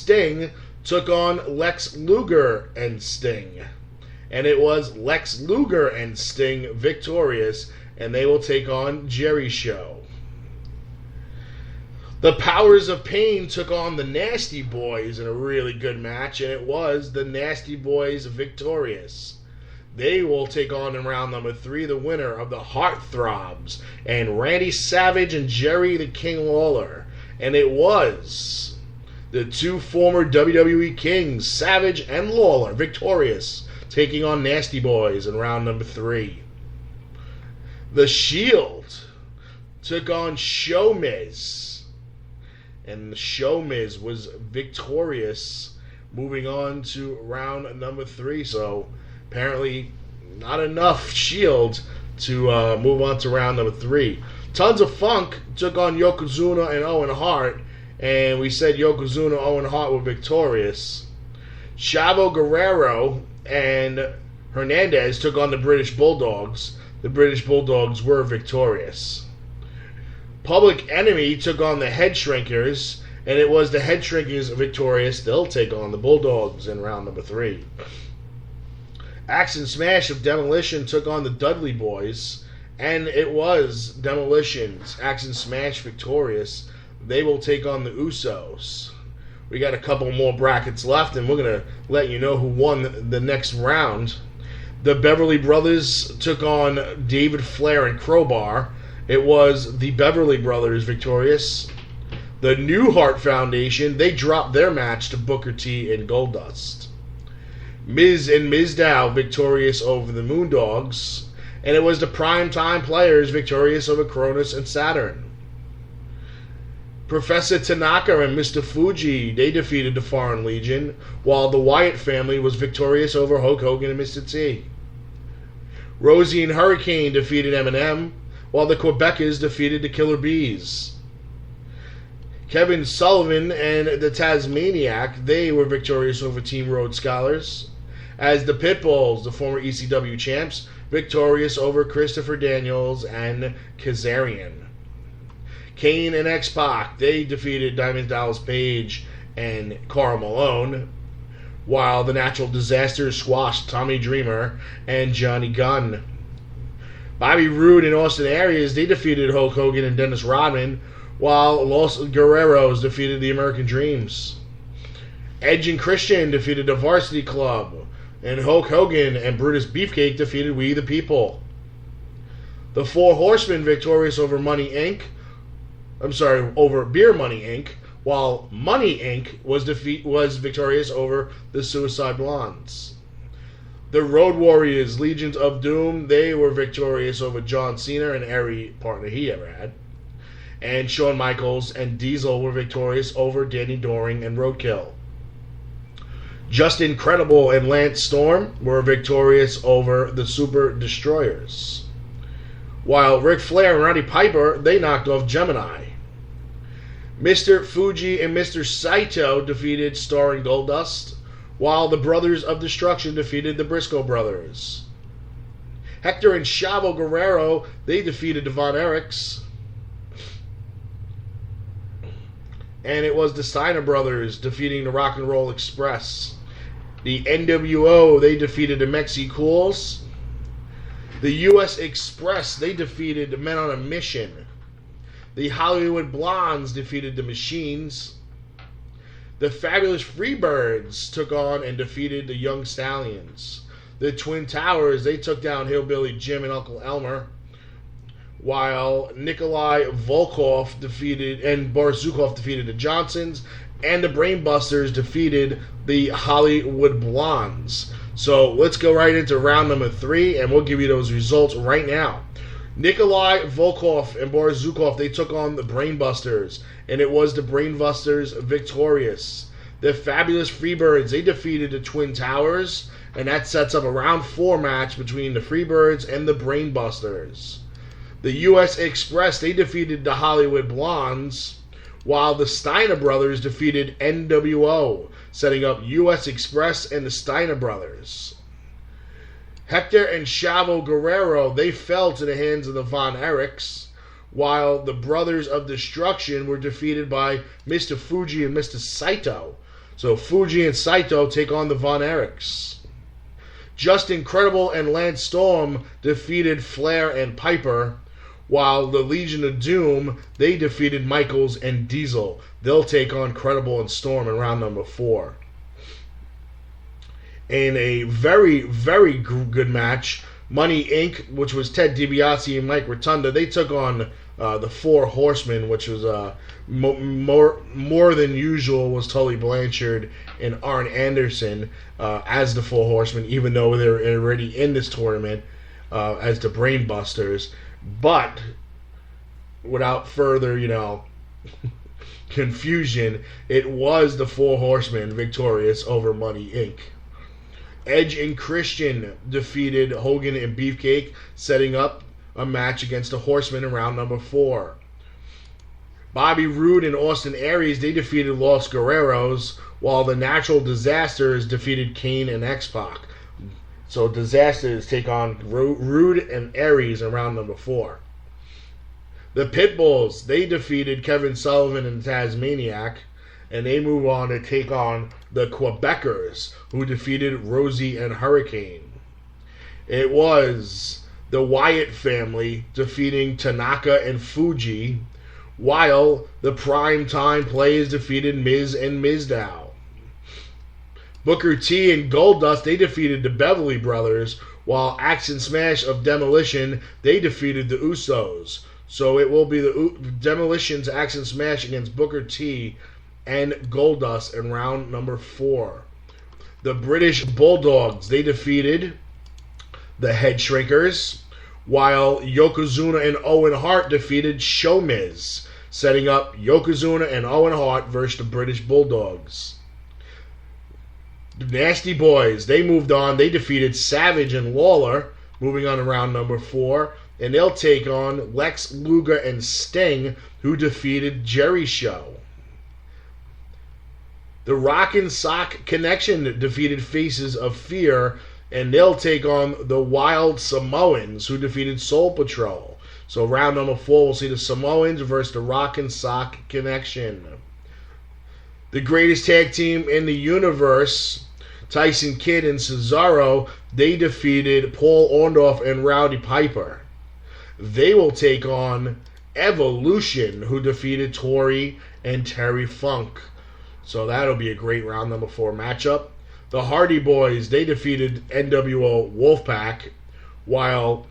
Sting took on Lex Luger and Sting. And it was Lex Luger and Sting victorious, and they will take on Jerry Show. The Powers of Pain took on the Nasty Boys in a really good match, and it was the Nasty Boys victorious. They will take on in round number 3 the winner of the Heartthrobs and Randy Savage and Jerry the King Lawler. And it was the 2 former WWE Kings, Savage and Lawler, victorious, taking on Nasty Boys in round number 3. The Shield took on Show Miz. And the Show Miz was victorious, moving on to round number 3. So apparently not enough Shield to move on to round number 3. Tons of Funk took on Yokozuna and Owen Hart, and we said Yokozuna and Owen Hart were victorious. Chavo Guerrero and Hernandez took on the British Bulldogs. The British Bulldogs were victorious. Public Enemy took on the Head Shrinkers, and it was the Head Shrinkers victorious. They'll take on the Bulldogs in round number 3. Axe and Smash of Demolition took on the Dudley Boys, and it was Demolition's Axe and Smash victorious. They will take on the Usos. We got a couple more brackets left, and we're going to let you know who won the next round. The Beverly Brothers took on David Flair and Crowbar. It was the Beverly Brothers victorious. The Newhart Foundation, they dropped their match to Booker T and Goldust. Miz and Mizdow victorious over the Moondogs. And it was the Primetime Players victorious over Cronus and Saturn. Professor Tanaka and Mr. Fuji, they defeated the Foreign Legion, while the Wyatt family was victorious over Hulk Hogan and Mr. T. Rosie and Hurricane defeated Eminem, while the Quebecers defeated the Killer Bees. Kevin Sullivan and the Tasmaniac, they were victorious over Team Rhodes Scholars, as the Pitbulls, the former ECW champs, victorious over Christopher Daniels and Kazarian. Kane and X-Pac, they defeated Diamond Dallas Page and Karl Malone, while the Natural Disasters squashed Tommy Dreamer and Johnny Gunn. Bobby Roode and Austin Aries, they defeated Hulk Hogan and Dennis Rodman, while Los Guerreros defeated the American Dreams. Edge and Christian defeated the Varsity Club, and Hulk Hogan and Brutus Beefcake defeated We the People. The Four Horsemen victorious over over Beer Money Inc., while Money Inc. was victorious over the Suicide Blondes. The Road Warriors, Legions of Doom, they were victorious over John Cena and every partner he ever had. And Shawn Michaels and Diesel were victorious over Danny Doring and Roadkill. Justin Credible and Lance Storm were victorious over the Super Destroyers. While Ric Flair and Roddy Piper, they knocked off Gemini. Mr. Fuji and Mr. Saito defeated Starr and Goldust, while the Brothers of Destruction defeated the Briscoe Brothers. Hector and Chavo Guerrero, they defeated the Von Erichs. And it was the Steiner Brothers defeating the Rock and Roll Express. The NWO, they defeated the Mexi Cools. The U.S. Express, they defeated the Men on a Mission. The Hollywood Blondes defeated the Machines. The Fabulous Freebirds took on and defeated the Young Stallions. The Twin Towers, they took down Hillbilly Jim and Uncle Elmer, while Nikolai Volkov defeated and Boris Zukov defeated the Johnsons, and the Brainbusters defeated the Hollywood Blondes. So let's go right into round number 3, and we'll give you those results right now. Nikolai Volkov and Boris Zukov, they took on the Brainbusters, and it was the Brainbusters victorious. The Fabulous Freebirds, they defeated the Twin Towers, and that sets up a round 4 match between the Freebirds and the Brainbusters. The U.S. Express, they defeated the Hollywood Blondes, while the Steiner Brothers defeated NWO, setting up U.S. Express and the Steiner Brothers. Hector and Chavo Guerrero, they fell to the hands of the Von Erichs, while the Brothers of Destruction were defeated by Mr. Fuji and Mr. Saito. So Fuji and Saito take on the Von Erichs. Just Incredible and Lance Storm defeated Flair and Piper, while the Legion of Doom, they defeated Michaels and Diesel. They'll take on Credible and Storm in round number 4. In a very, very good match, Money Inc., which was Ted DiBiase and Mike Rotunda, they took on the Four Horsemen, which was more than usual, was Tully Blanchard and Arn Anderson as the Four Horsemen, even though they're already in this tournament as the Brainbusters. But without further, confusion, it was the Four Horsemen victorious over Money Inc. Edge and Christian defeated Hogan and Beefcake, setting up a match against the Horsemen in round number 4. Bobby Roode and Austin Aries, they defeated Los Guerreros, while the Natural Disasters defeated Kane and X-Pac. So Disasters take on Roode and Aries in round number 4. The Pitbulls, they defeated Kevin Sullivan and Tasmaniac, and they move on to take on the Quebecers, who defeated Rosie and Hurricane. It was the Wyatt family defeating Tanaka and Fuji, while the Primetime Players defeated Miz and Mizdow. Booker T and Goldust, they defeated the Beverly Brothers, while Axe and Smash of Demolition, they defeated the Usos. So it will be the Demolition's Axe and Smash against Booker T and Goldust in round number 4. The British Bulldogs, they defeated the Head Shrinkers, while Yokozuna and Owen Hart defeated Showmiz, setting up Yokozuna and Owen Hart versus the British Bulldogs. The Nasty Boys, they moved on. They defeated Savage and Lawler, moving on to round number 4, and they'll take on Lex Luger and Sting, who defeated Jerry Show. The Rock and Sock Connection defeated Faces of Fear, and they'll take on the Wild Samoans, who defeated Soul Patrol. So round number 4, we'll see the Samoans versus the Rock and Sock Connection. The greatest tag team in the universe, Tyson Kidd and Cesaro, they defeated Paul Orndorff and Rowdy Piper. They will take on Evolution, who defeated Tori and Terry Funk. So that'll be a great round number 4 matchup. The Hardy Boys, they defeated NWO Wolfpack, while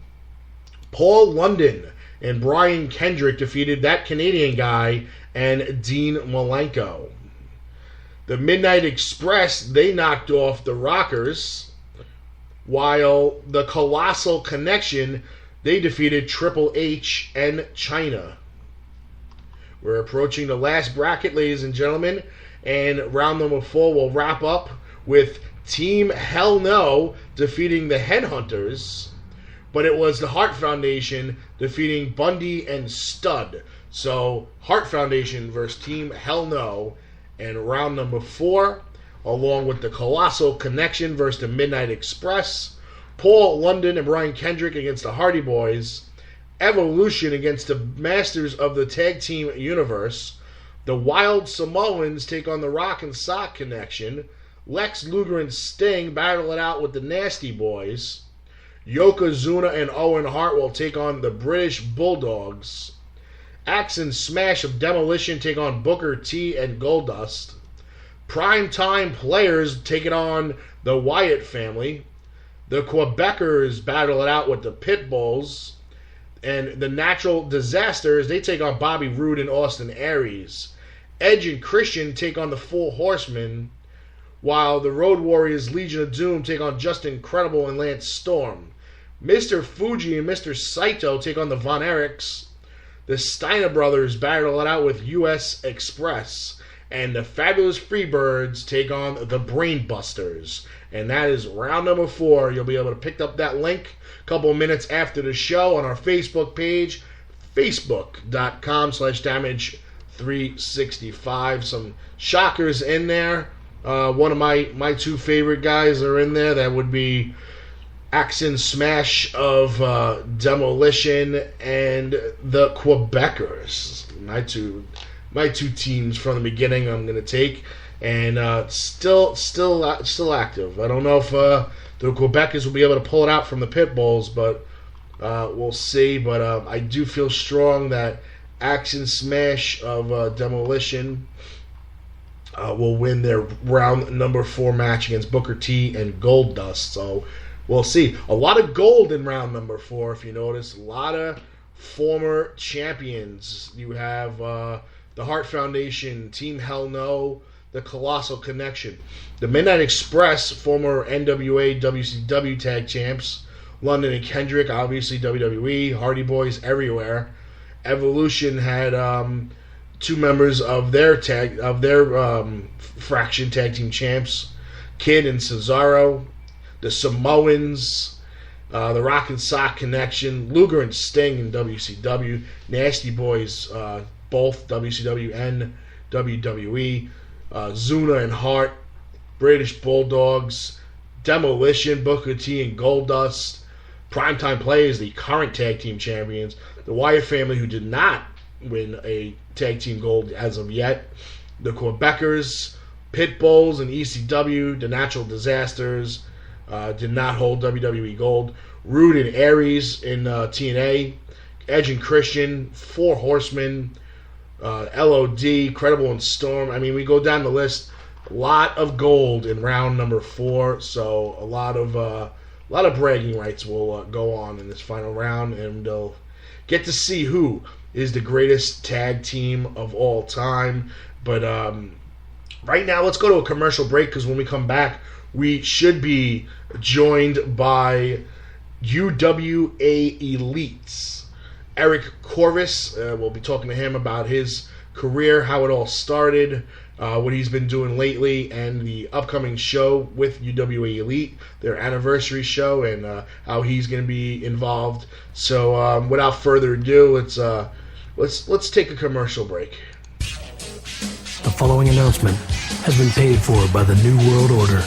Paul London and Brian Kendrick defeated that Canadian guy and Dean Malenko. The Midnight Express, they knocked off the Rockers, while the Colossal Connection, they defeated Triple H and Chyna. We're approaching the last bracket, ladies and gentlemen, and round number 4 will wrap up with Team Hell No defeating the Headhunters, but it was the Hart Foundation defeating Bundy and Stud. So Hart Foundation versus Team Hell No in round number 4, along with the Colossal Connection versus the Midnight Express, Paul London and Brian Kendrick against the Hardy Boys, Evolution against the Masters of the Tag Team Universe, the Wild Samoans take on the Rock and Sock Connection, Lex Luger and Sting battle it out with the Nasty Boys, Yokozuna and Owen Hart will take on the British Bulldogs, Axe and Smash of Demolition take on Booker T and Goldust, Primetime Players take it on the Wyatt family, the Quebecers battle it out with the Pitbulls, and the Natural Disasters, they take on Bobby Roode and Austin Aries. Edge and Christian take on the Four Horsemen, while the Road Warriors Legion of Doom take on Just Incredible and Lance Storm. Mr. Fuji and Mr. Saito take on the Von Erichs. The Steiner Brothers battle it out with US Express. And the Fabulous Freebirds take on the Brainbusters. And that is round number 4. You'll be able to pick up that link a couple minutes after the show on our Facebook page, facebook.com/damage365. Some shockers in there. One of my 2 favorite guys are in there. That would be Axe and Smash of Demolition and the Quebecers. My two teams from the beginning I'm going to take. and still active. I don't know if the Quebecers will be able to pull it out from the pit bulls, but we'll see. But I do feel strong that Action Smash of Demolition will win their round number 4 match against Booker T and Goldust. So we'll see. A lot of gold in round number 4, if you notice. A lot of former champions. You have the Hart Foundation, Team Hell No, the Colossal Connection. The Midnight Express, former NWA WCW tag champs. London and Kendrick, obviously WWE. Hardy Boys everywhere. Evolution had 2 members of their fraction tag team champs, Kid and Cesaro. The Samoans, the Rock and Sock Connection, Luger and Sting in WCW, Nasty Boys, both WCW and WWE, Zuna and Hart, British Bulldogs, Demolition, Booker T and Goldust, Primetime Players, the current tag team champions, the Wyatt family, who did not win a tag team gold as of yet, the Quebecers, Pitbulls and ECW, the Natural Disasters, did not hold WWE gold. Rude and Aries in TNA. Edge and Christian. 4 Horsemen. LOD. Credible and Storm. I mean, we go down the list. A lot of gold in round number 4. So a lot of bragging rights will go on in this final round, and they'll get to see who is the greatest tag team of all time. But right now, let's go to a commercial break, because when we come back, we should be joined by UWA Elite. Eric Corvis, we'll be talking to him about his career, how it all started, what he's been doing lately, and the upcoming show with UWA Elite, their anniversary show, and how he's going to be involved. So without further ado, let's take a commercial break. The following announcement has been paid for by the New World Order.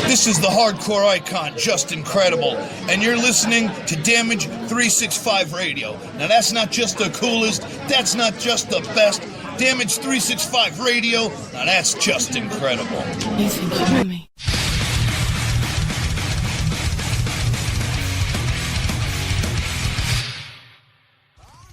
This is the hardcore icon, Just Incredible, and you're listening to Damage 365 Radio. Now that's not just the coolest, that's not just the best. Damage 365 Radio, now that's just incredible. You think you know me?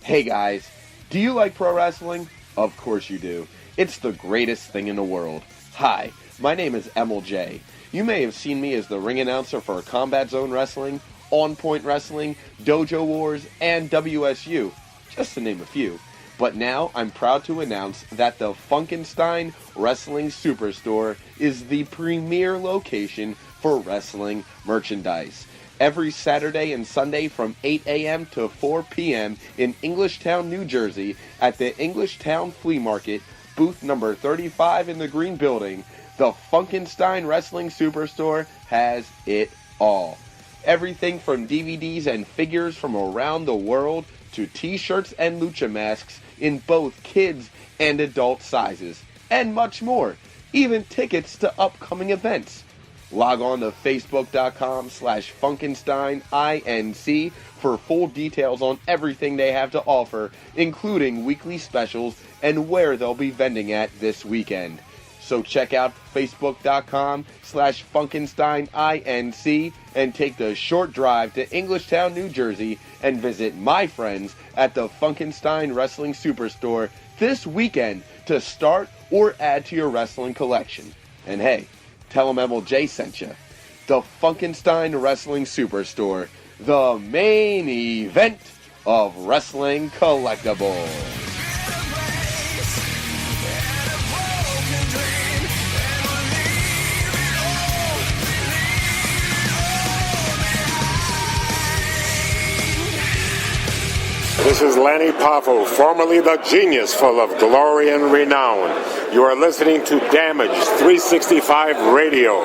Hey guys, do you like pro wrestling? Of course you do. It's the greatest thing in the world. Hi, my name is MLJ. You may have seen me as the ring announcer for Combat Zone Wrestling, On Point Wrestling, Dojo Wars, and WSU, just to name a few. But now I'm proud to announce that the Funkenstein Wrestling Superstore is the premier location for wrestling merchandise. Every Saturday and Sunday from 8 a.m. to 4 p.m. in Englishtown, New Jersey at the Englishtown Flea Market, booth number 35 in the Green Building, the Funkenstein Wrestling Superstore has it all. Everything from DVDs and figures from around the world to t-shirts and lucha masks in both kids and adult sizes, and much more, even tickets to upcoming events. Log on to facebook.com/FunkensteinINC for full details on everything they have to offer, including weekly specials and where they'll be vending at this weekend. So check out facebook.com/FunkensteinINC and take the short drive to Englishtown, New Jersey and visit my friends at the Funkenstein Wrestling Superstore this weekend to start or add to your wrestling collection. And hey, tell them MLJ sent you. The Funkenstein Wrestling Superstore, the main event of wrestling collectibles. This is Lanny Poffo, formerly the genius full of glory and renown. You are listening to Damage 365 Radio.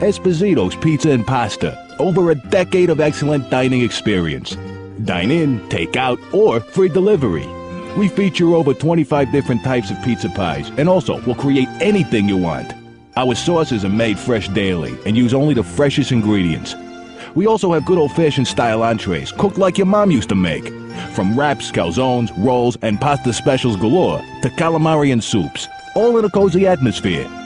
Esposito's Pizza and Pasta. Over a decade of excellent dining experience. Dine in, take out, or free delivery. We feature over 25 different types of pizza pies, and also will create anything you want. Our sauces are made fresh daily and use only the freshest ingredients. We also have good old-fashioned style entrees, cooked like your mom used to make. From wraps, calzones, rolls, and pasta specials galore to calamari and soups. all in a cozy atmosphere.